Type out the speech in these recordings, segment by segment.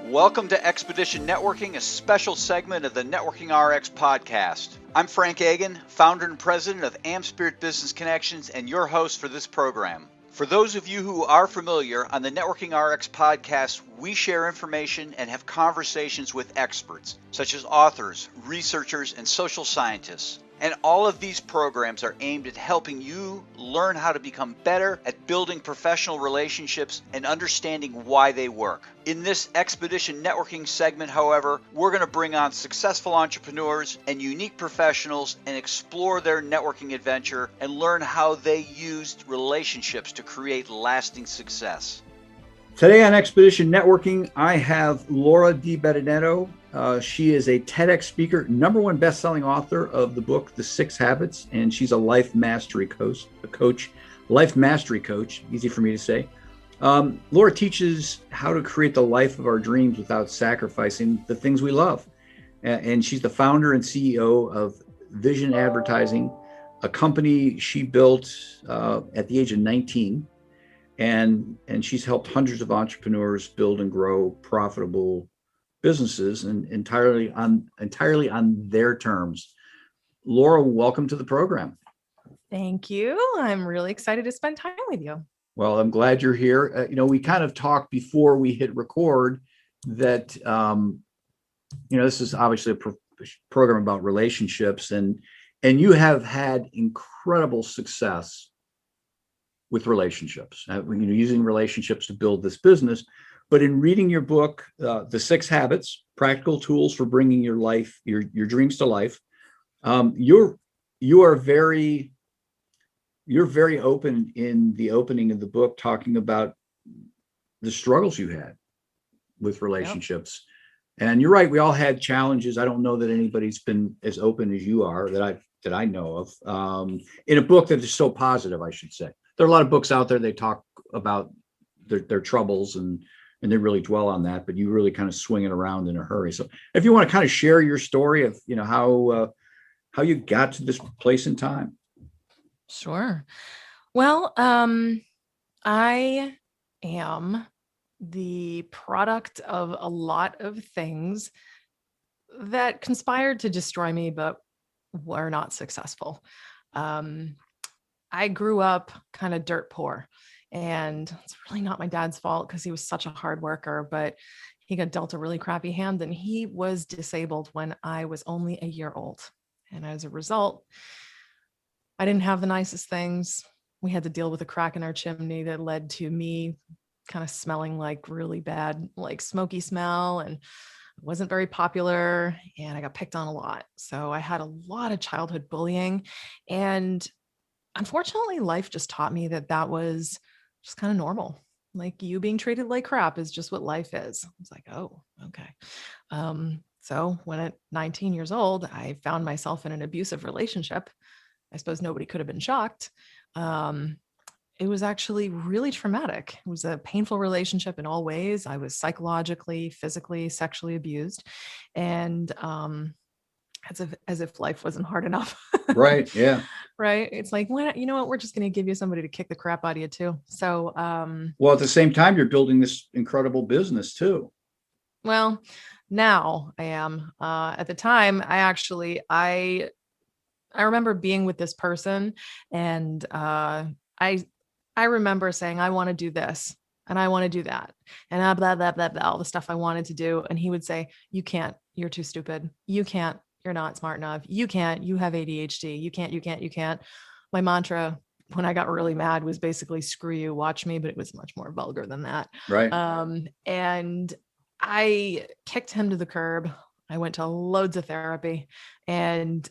Welcome to Expedition Networking, a special segment of the Networking RX podcast. I'm Frank Agan, founder and president of AmSpirit Business Connections, and your host for this program. For those of you who are familiar, on the Networking RX podcast, we share information and have conversations with experts, such as authors, researchers, and social scientists. And all of these programs are aimed at helping you learn how to become better at building professional relationships and understanding why they work. In this Expedition Networking segment, however, we're going to bring on successful entrepreneurs and unique professionals and explore their networking adventure and learn how they used relationships to create lasting success. Today on Expedition Networking, I have Laura DiBenedetto. She is a TEDx speaker, #1 best-selling author of the book, The 6 Habits, and she's a life mastery coach, life mastery coach, easy for me to say. Laura teaches how to create the life of our dreams without sacrificing the things we love. And she's the founder and CEO of Vision Advertising, a company she built at the age of 19. And she's helped hundreds of entrepreneurs build and grow profitable businesses and entirely on their terms. Laura, welcome to the program. Thank you. I'm really excited to spend time with you. Well, I'm glad you're here. We kind of talked before we hit record that, this is obviously a program about relationships, and you have had incredible success with relationships, using relationships to build this business. But in reading your book, The 6 Habits, Practical Tools for Bringing Your Dreams to Life, you're very open in the opening of the book, talking about the struggles you had with relationships. Yep. And you're right, we all had challenges. I don't know that anybody's been as open as you are that I know of, in a book that is so positive, I should say. There are a lot of books out there, they talk about their troubles and they really dwell on that, but you really kind of swing it around in a hurry. So if you want to kind of share your story of, how you got to this place in time. Sure. Well, I am the product of a lot of things that conspired to destroy me, but were not successful. I grew up kind of dirt poor, and it's really not my dad's fault because he was such a hard worker, but he got dealt a really crappy hand, and he was disabled when I was only a year old. And as a result, I didn't have the nicest things. We had to deal with a crack in our chimney that led to me kind of smelling like really bad, like smoky smell, and wasn't very popular, and I got picked on a lot. So I had a lot of childhood bullying, and unfortunately, life just taught me that was just kind of normal. Like, you being treated like crap is just what life is. I was like, oh, okay. So when at 19 years old, I found myself in an abusive relationship. I suppose nobody could have been shocked. It was actually really traumatic. It was a painful relationship in all ways. I was psychologically, physically, sexually abused. And as if life wasn't hard enough. Right. Yeah. Right. It's like, well, you know what? We're just going to give you somebody to kick the crap out of you too. So, well, at the same time, you're building this incredible business too. Well, now I am, at the time, I remember being with this person, and, I remember saying, I want to do this and I want to do that and blah, blah, blah, blah, all the stuff I wanted to do. And he would say, you can't, you're too stupid. You can't, you're not smart enough. You can't, you have ADHD. You can't. My mantra when I got really mad was basically, screw you, watch me, but it was much more vulgar than that. Right. And I kicked him to the curb. I went to loads of therapy and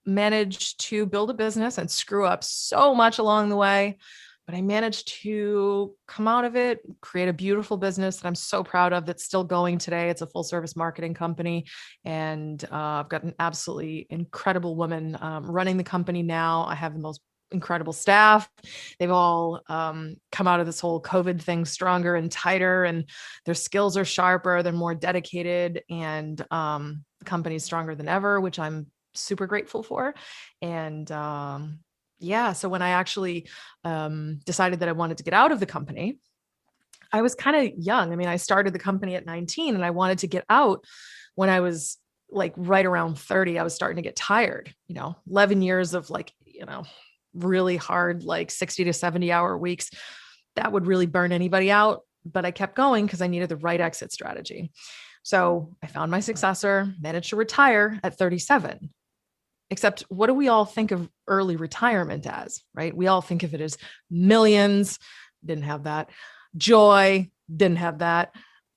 managed to build a business and screw up so much along the way. But I managed to come out of it, create a beautiful business that I'm so proud of, that's still going today. It's a full service marketing company. And I've got an absolutely incredible woman running the company now. I have the most incredible staff. They've all come out of this whole COVID thing stronger and tighter, and their skills are sharper. They're more dedicated, and the company's stronger than ever, which I'm super grateful for. And so when I actually decided that I wanted to get out of the company, I was kind of young. I mean, I started the company at 19 and I wanted to get out when I was like right around 30. I was starting to get tired, 11 years of like, really hard, like 60 to 70 hour weeks. That would really burn anybody out. But I kept going because I needed the right exit strategy. So I found my successor, managed to retire at 37. Except what do we all think of early retirement as, right? We all think of it as millions, didn't have that. Joy, didn't have that.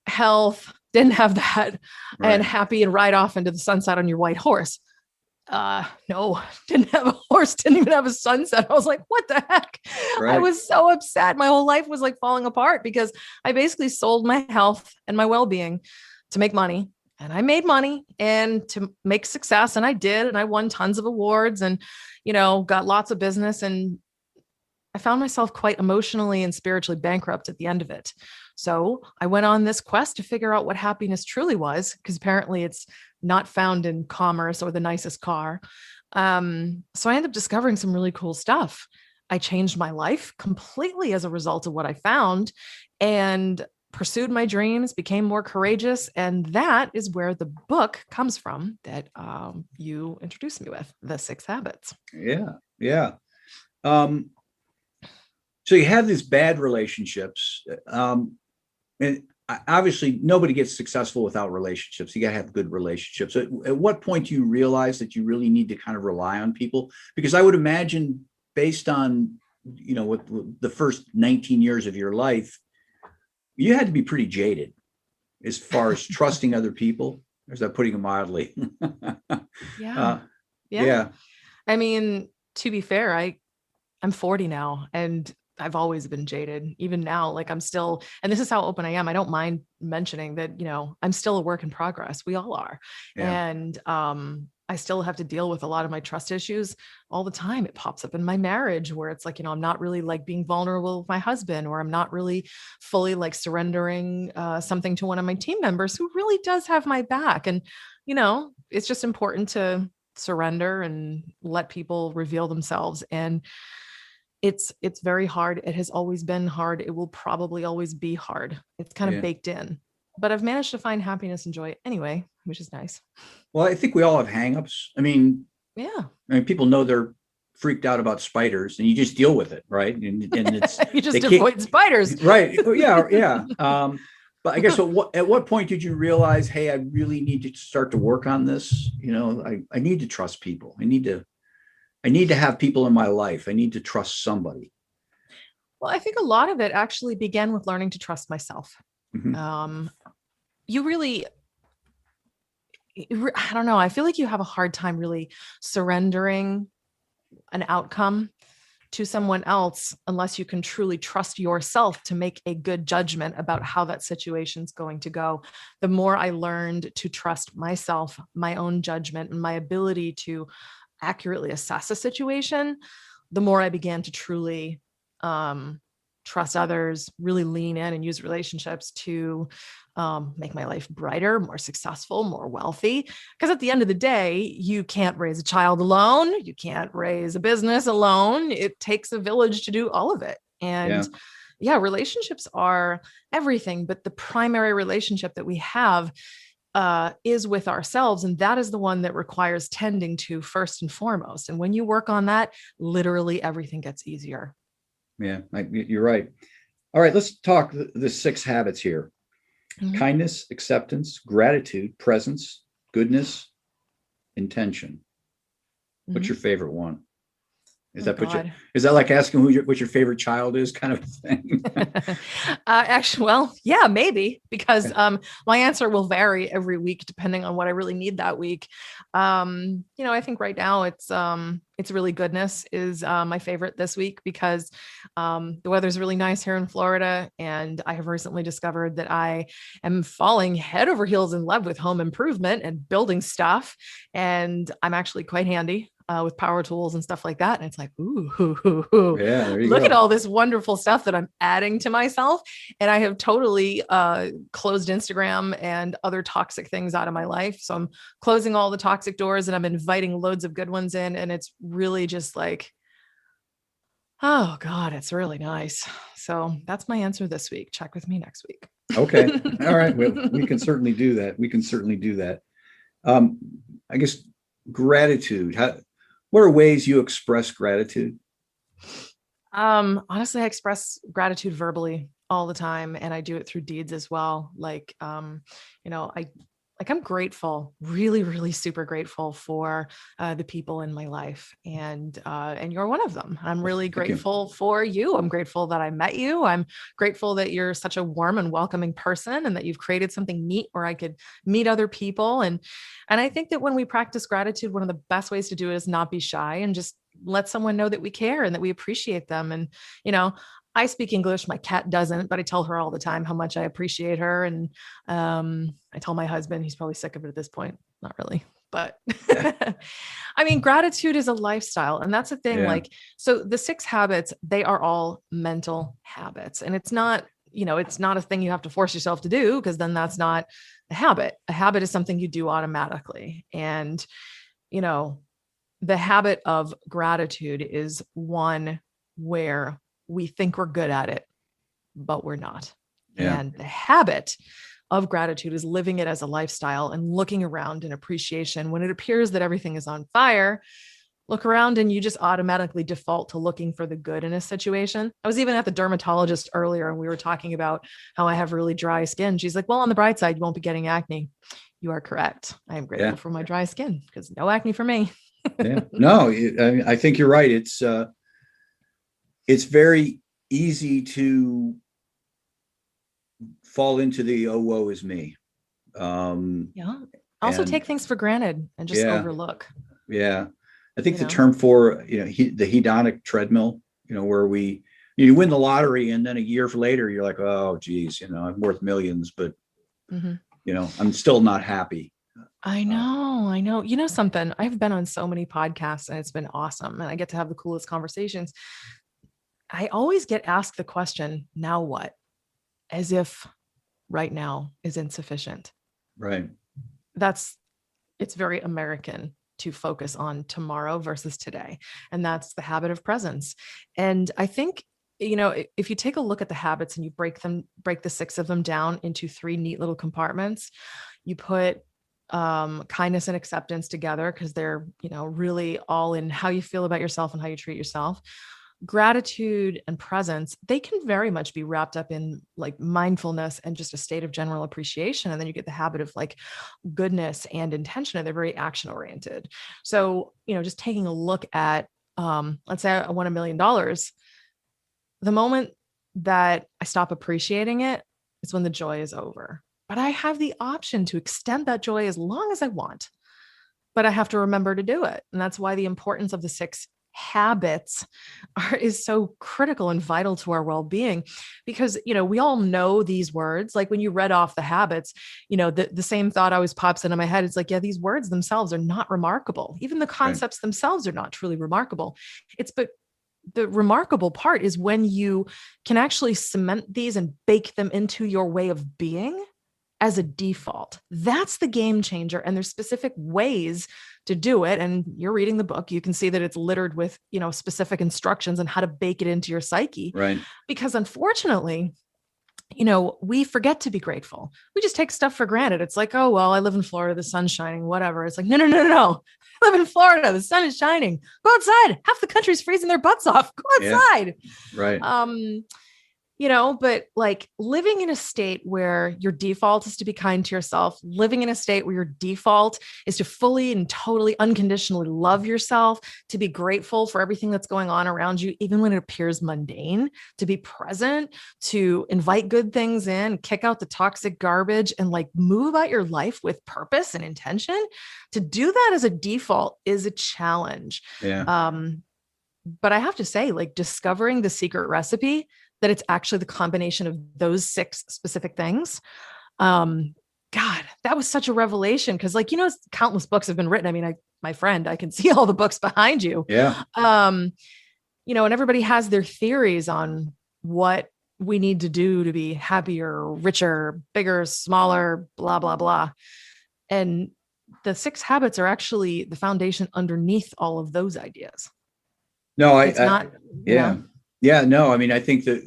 Health, didn't have that. Right. And happy and ride off into the sunset on your white horse. No, didn't have a horse, didn't even have a sunset. I was like, what the heck? Right. I was so upset. My whole life was like falling apart because I basically sold my health and my well-being to make money. And I made money and to make success. And I did. And I won tons of awards and, got lots of business. And I found myself quite emotionally and spiritually bankrupt at the end of it. So I went on this quest to figure out what happiness truly was, because apparently it's not found in commerce or the nicest car. So I ended up discovering some really cool stuff. I changed my life completely as a result of what I found and pursued my dreams, became more courageous. And that is where the book comes from that you introduced me with, The 6 Habits. Yeah. Yeah. So you have these bad relationships. And obviously nobody gets successful without relationships. You got to have good relationships. At what point do you realize that you really need to kind of rely on people? Because I would imagine based on, with the first 19 years of your life, you had to be pretty jaded as far as trusting other people. Or is that putting it mildly? Yeah. Yeah. I mean, to be fair, I'm 40 now and I've always been jaded. Even now, like I'm still, and this is how open I am. I don't mind mentioning that, I'm still a work in progress. We all are. Yeah. And I still have to deal with a lot of my trust issues all the time. It pops up in my marriage where it's like, I'm not really like being vulnerable with my husband, or I'm not really fully like surrendering something to one of my team members who really does have my back. And, it's just important to surrender and let people reveal themselves. And it's very hard. It has always been hard. It will probably always be hard. It's kind of baked in, but I've managed to find happiness and joy anyway, which is nice. Well, I think we all have hangups. I mean, people know they're freaked out about spiders and you just deal with it. Right. And it's, you just avoid spiders. Right. Yeah. Yeah. But I guess at what point did you realize, hey, I really need to start to work on this? I need to trust people. I need to have people in my life. I need to trust somebody. Well, I think a lot of it actually began with learning to trust myself. Mm-hmm. You really, I don't know. I feel like you have a hard time really surrendering an outcome to someone else unless you can truly trust yourself to make a good judgment about how that situation's going to go. The more I learned to trust myself, my own judgment, and my ability to accurately assess a situation, the more I began to truly trust others, really lean in and use relationships to make my life brighter, more successful, more wealthy. Because at the end of the day, you can't raise a child alone. You can't raise a business alone. It takes a village to do all of it. And relationships are everything. But the primary relationship that we have is with ourselves. And that is the one that requires tending to first and foremost. And when you work on that, literally everything gets easier. Yeah, you're right. All right, let's talk the 6 habits here. Mm-hmm. Kindness, acceptance, gratitude, presence, goodness, intention. Mm-hmm. What's your favorite one? Is that like asking what your favorite child is, kind of thing? Actually, well, yeah, maybe, because my answer will vary every week depending on what I really need that week. I think right now it's really goodness is my favorite this week because the weather's really nice here in Florida, and I have recently discovered that I am falling head over heels in love with home improvement and building stuff, and I'm actually quite handy. With power tools and stuff like that. And it's like, ooh, look at all this wonderful stuff that I'm adding to myself. And I have totally closed Instagram and other toxic things out of my life. So I'm closing all the toxic doors and I'm inviting loads of good ones in. And it's really just like, Oh God, it's really nice. So that's my answer this week. Check with me next week. Okay. All right. Well, we can certainly do that. We can certainly do that. Um, I guess gratitude. What are ways you express gratitude? Honestly, I express gratitude verbally all the time, and I do it through deeds as well. I'm grateful, really, really super grateful for the people in my life, and you're one of them. I'm really Thank you. grateful for you. I'm grateful that I met you. I'm grateful that you're such a warm and welcoming person, and that you've created something neat where I could meet other people. And I think that when we practice gratitude, one of the best ways to do it is not be shy and just let someone know that we care and that we appreciate them. And, you know, I speak English. My cat doesn't, but I tell her all the time how much I appreciate her. And I tell my husband, he's probably sick of it at this point. Not really, but Yeah. I mean, gratitude is a lifestyle. And that's the thing. Yeah. So the 6 habits, they are all mental habits. And it's not a thing you have to force yourself to do, because then that's not a habit. A habit is something you do automatically. And, you know, the habit of gratitude is one where we think we're good at it, but we're not. Yeah. And the habit of gratitude is living it as a lifestyle and looking around in appreciation. When it appears that everything is on fire, look around and you just automatically default to looking for the good in a situation. I was even at the dermatologist earlier and we were talking about how I have really dry skin. She's like, well, on the bright side, you won't be getting acne. You are correct. I am grateful for my dry skin, because no acne for me. Yeah. No, I think you're right. It's very easy to fall into the "oh, woe is me." Yeah. Also take things for granted and just overlook. Yeah. I think the term for, the hedonic treadmill, where you win the lottery and then a year later you're like, oh, geez, I'm worth millions, but I'm still not happy. I know. You know something? I've been on so many podcasts and it's been awesome. And I get to have the coolest conversations. I always get asked the question, now what? As if right now is insufficient. Right. It's very American to focus on tomorrow versus today. And that's the habit of presence. And I think, if you take a look at the habits and you break the 6 of them down into 3 neat little compartments, you put kindness and acceptance together, because they're, really all in how you feel about yourself and how you treat yourself. Gratitude and presence, they can very much be wrapped up in like mindfulness and just a state of general appreciation. And then you get the habit of like goodness and intention, and they're very action oriented. So, just taking a look at, let's say I won $1 million. The moment that I stop appreciating it is when the joy is over. But I have the option to extend that joy as long as I want, but I have to remember to do it. And that's why the importance of the 6 habits is so critical and vital to our well-being, because, we all know these words. Like when you read off the habits, the same thought always pops into my head. It's like, yeah, these words themselves are not remarkable. Even the concepts themselves are not truly remarkable. But the remarkable part is when you can actually cement these and bake them into your way of being as a default. That's the game changer. And there's specific ways to do it. And you're reading the book, you can see that it's littered with, specific instructions on how to bake it into your psyche. Right. Because unfortunately, we forget to be grateful. We just take stuff for granted. It's like, oh, well, I live in Florida, the sun's shining, whatever. It's like, no. I live in Florida, the sun is shining. Go outside. Half the country's freezing their butts off. Go outside. Yeah. Right. But like living in a state where your default is to be kind to yourself, living in a state where your default is to fully and totally unconditionally love yourself, to be grateful for everything that's going on around you, even when it appears mundane, to be present, to invite good things in, kick out the toxic garbage, and like move about your life with purpose and intention. To do that as a default is a challenge. Yeah. But I have to say, like discovering the secret recipe, that it's actually the combination of those 6 specific things. God, that was such a revelation. Because countless books have been written. I mean, my friend, I can see all the books behind you. Yeah. And everybody has their theories on what we need to do to be happier, richer, bigger, smaller, blah, blah, blah. And the 6 habits are actually the foundation underneath all of those ideas. No, It's not, you yeah, know, yeah, no, I mean, I think that,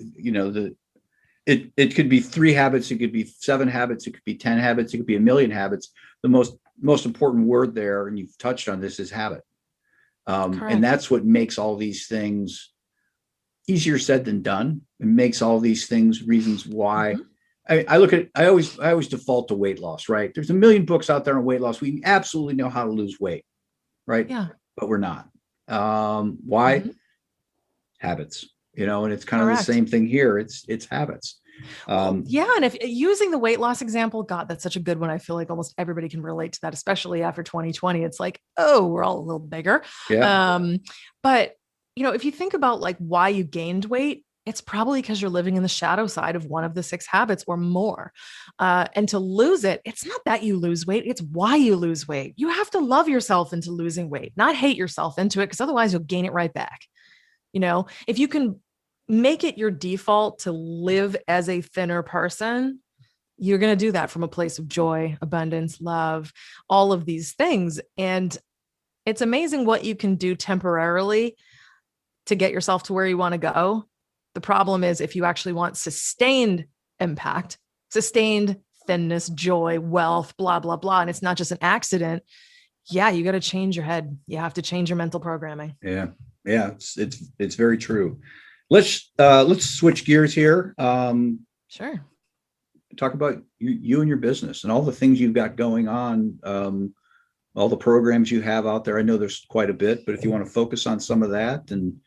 it could be 3 habits, it could be 7 habits, it could be 10 habits, it could be a million habits. The most important word there, and you've touched on this, is habit. And correct. that's what makes all these things easier said than done. It makes all these things reasons why. Mhm. I always default to weight loss, right? There's a million books out there on weight loss. We absolutely know how to lose weight, right? Yeah. But we're not. Why? Mhm. Habits, and it's kind of the Correct. same thing here. It's habits. Well, Um, yeah. And if using the weight loss example, God, that's such a good one. I feel like almost everybody can relate to that, especially after 2020. It's like, oh, we're all a little bigger. yeah, Um, but if you think about like why you gained weight, it's probably because you're living in the shadow side of one of the 6 habits or more. And to lose it, it's not that you lose weight, it's why you lose weight. You have to love yourself into losing weight, not hate yourself into it, because otherwise you'll gain it right back. If you can make it your default to live as a thinner person, you're going to do that from a place of joy, abundance, love, all of these things. And it's amazing what you can do temporarily to get yourself to where you want to go. The problem is if you actually want sustained impact, sustained thinness, joy, wealth, blah, blah, blah, and it's not just an accident, yeah, you got to change your head. You have to change your mental programming. yeah, yeah. It's very true. Let's switch gears here. Sure. Talk about you and your business and all the things you've got going on. All the programs you have out there. I know there's quite a bit, but if you want to focus on some of that, and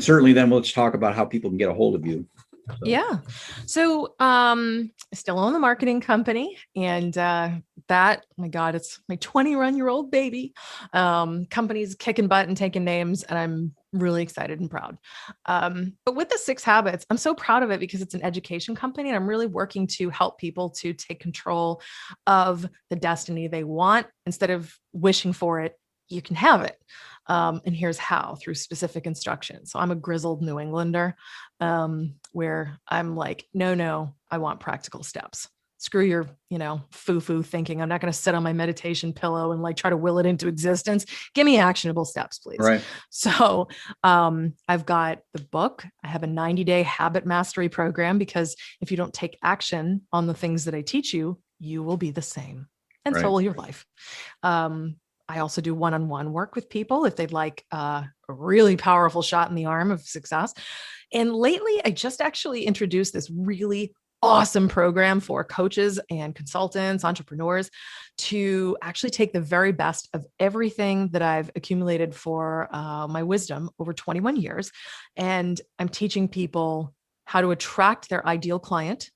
certainly then let's talk about how people can get a hold of you. So. Yeah. So I still own the marketing company, and that, my God, it's my 21-year-old baby. Company's kicking butt and taking names, and I'm really excited and proud. But with the 6 habits, I'm so proud of it because it's an education company, and I'm really working to help people to take control of the destiny they want instead of wishing for it. You can have it. And here's how, through specific instructions. So I'm a grizzled New Englander, where I'm like, no, I want practical steps. Screw your, foo-foo thinking. I'm not going to sit on my meditation pillow and like try to will it into existence. Give me actionable steps, please. Right. So I've got the book. I have a 90-day habit mastery program, because if you don't take action on the things that I teach you, you will be the same. And so Right. will your life. I also do one-on-one work with people if they'd like a really powerful shot in the arm of success. And lately, I just actually introduced this really awesome program for coaches and consultants, entrepreneurs, to actually take the very best of everything that I've accumulated for my wisdom over 21 years. And I'm teaching people how to attract their ideal client,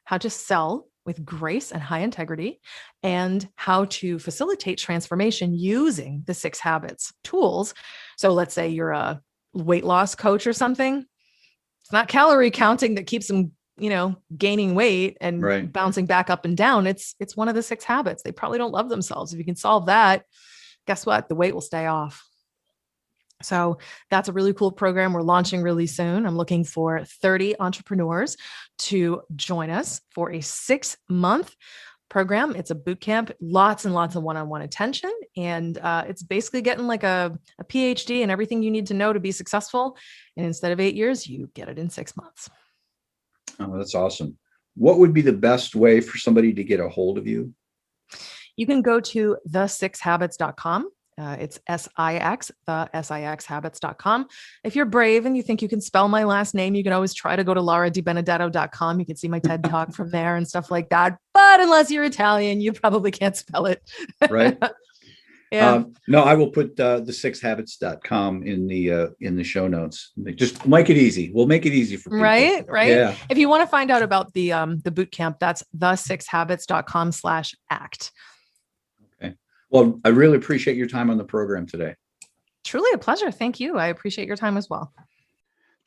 how to sell with grace and high integrity, and how to facilitate transformation using the 6 habits tools. So let's say you're a weight loss coach or something. It's not calorie counting that keeps them, gaining weight and Right. bouncing back up and down. It's one of the 6 habits. They probably don't love themselves. If you can solve that, guess what? The weight will stay off. So that's a really cool program we're launching really soon. I'm looking for 30 entrepreneurs to join us for a 6-month program. It's a boot camp, lots and lots of one-on-one attention. And it's basically getting like a PhD and everything you need to know to be successful. And instead of 8 years, you get it in 6 months. Oh, that's awesome. What would be the best way for somebody to get a hold of you? You can go to the6habits.com. It's SIX, the SIXhabits.com. If you're brave and you think you can spell my last name, you can always try to go to DiBenedetto.com. You can see my TED talk from there and stuff like that. But unless you're Italian, you probably can't spell it. Right. Yeah. No, I will put the 6habits.com in the show notes. Just make it easy. We'll make it easy for people. Right. Yeah. If you want to find out about the boot camp, that's the6habits.com/act. Okay. Well, I really appreciate your time on the program today. Truly a pleasure. Thank you. I appreciate your time as well.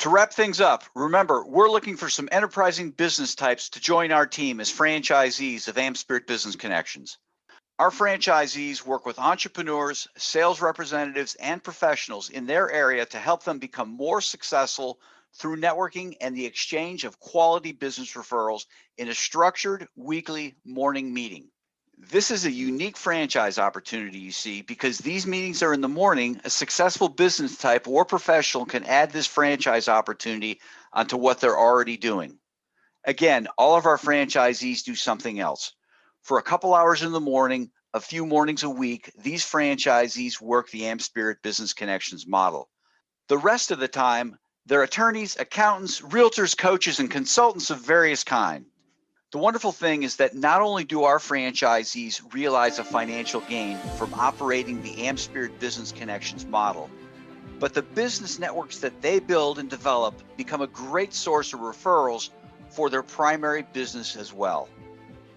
To wrap things up, remember, we're looking for some enterprising business types to join our team as franchisees of AmSpirit Business Connections. Our franchisees work with entrepreneurs, sales representatives, and professionals in their area to help them become more successful through networking and the exchange of quality business referrals in a structured weekly morning meeting. This is a unique franchise opportunity, you see, because these meetings are in the morning. A successful business type or professional can add this franchise opportunity onto what they're already doing. Again, all of our franchisees do something else. For a couple hours in the morning, a few mornings a week, these franchisees work the AmSpirit Business Connections model. The rest of the time, they're attorneys, accountants, realtors, coaches, and consultants of various kinds. The wonderful thing is that not only do our franchisees realize a financial gain from operating the AmSpirit Business Connections model, but the business networks that they build and develop become a great source of referrals for their primary business as well.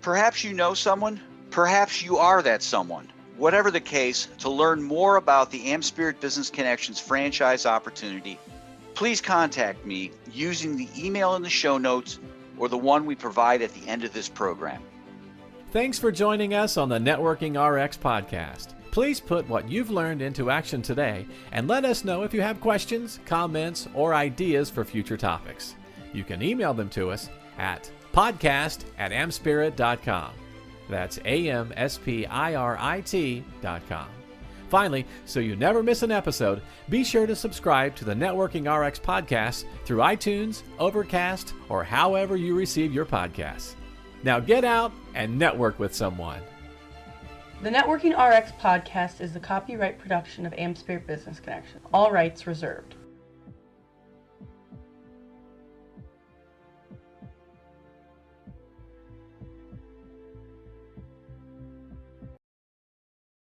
Perhaps you know someone, perhaps you are that someone. Whatever the case, to learn more about the AmSpirit Business Connections franchise opportunity, please contact me using the email in the show notes or the one we provide at the end of this program. Thanks for joining us on the Networking RX podcast. Please put what you've learned into action today and let us know if you have questions, comments, or ideas for future topics. You can email them to us at podcast@amspirit.com. That's AmSpirit.com. Finally, so you never miss an episode, be sure to subscribe to the Networking RX podcast through iTunes, Overcast, or however you receive your podcasts. Now get out and network with someone. The Networking RX podcast is the copyright production of AmSpirit Business Connection. All rights reserved.